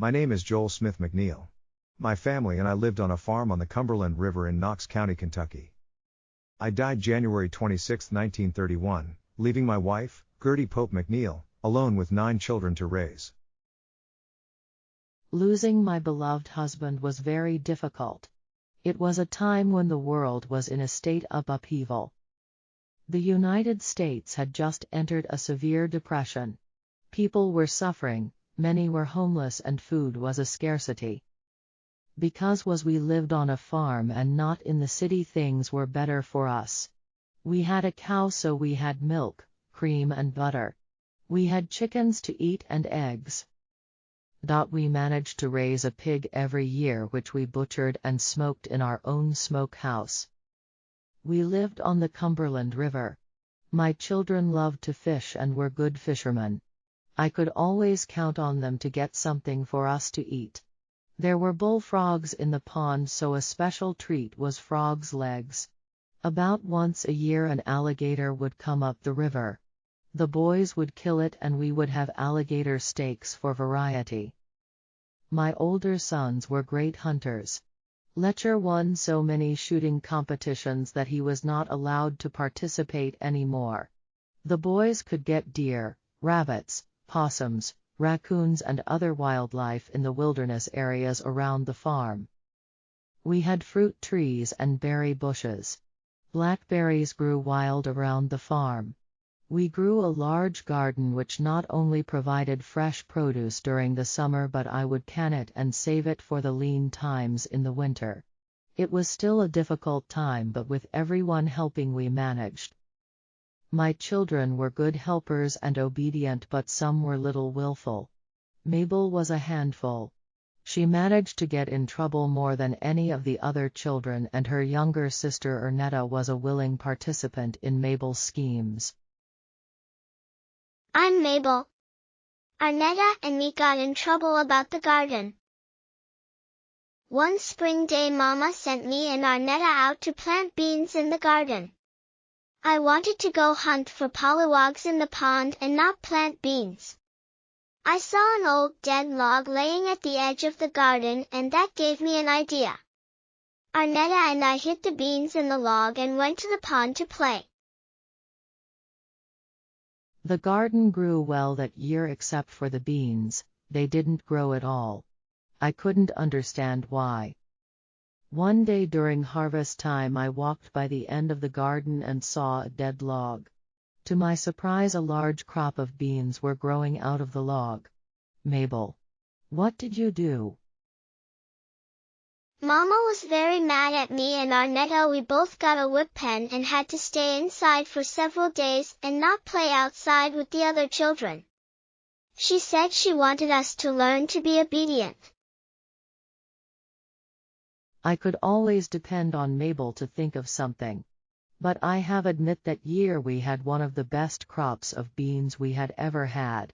My name is Joel Smith McNeil. My family and I lived on a farm on the Cumberland River in Knox County, Kentucky. I died January 26, 1931, leaving my wife, Gertie Pope McNeil, alone with 9 children to raise. Losing my beloved husband was very difficult. It was a time when the world was in a state of upheaval. The United States had just entered a severe depression. People were suffering, many were homeless, and food was a scarcity. Because we lived on a farm and not in the city, things were better for us. We had a cow, so we had milk, cream and butter. We had chickens to eat and eggs. We managed to raise a pig every year, which we butchered and smoked in our own smokehouse. We lived on the Cumberland River. My children loved to fish and were good fishermen. I could always count on them to get something for us to eat. There were bullfrogs in the pond, so a special treat was frogs' legs. About once a year an alligator would come up the river. The boys would kill it and we would have alligator steaks for variety. My older sons were great hunters. Letcher won so many shooting competitions that he was not allowed to participate anymore. The boys could get deer, rabbits, possums, raccoons and other wildlife in the wilderness areas around the farm. We had fruit trees and berry bushes. Blackberries grew wild around the farm. We grew a large garden which not only provided fresh produce during the summer, but I would can it and save it for the lean times in the winter. It was still a difficult time, but with everyone helping we managed. My children were good helpers and obedient, but some were little willful. Mabel was a handful. She managed to get in trouble more than any of the other children, and her younger sister Ernetta was a willing participant in Mabel's schemes. I'm Mabel. Arnetta and me got in trouble about the garden. One spring day Mama sent me and Arnetta out to plant beans in the garden. I wanted to go hunt for pollywogs in the pond and not plant beans. I saw an old dead log laying at the edge of the garden, and that gave me an idea. Arnetta and I hid the beans in the log and went to the pond to play. The garden grew well that year except for the beans. They didn't grow at all. I couldn't understand why. One day during harvest time I walked by the end of the garden and saw a dead log. To my surprise, a large crop of beans were growing out of the log. Mabel, what did you do? Mama was very mad at me and Arnetta. We both got a whip pen and had to stay inside for several days and not play outside with the other children. She said she wanted us to learn to be obedient. I could always depend on Mabel to think of something. But I have admit that year we had one of the best crops of beans we had ever had.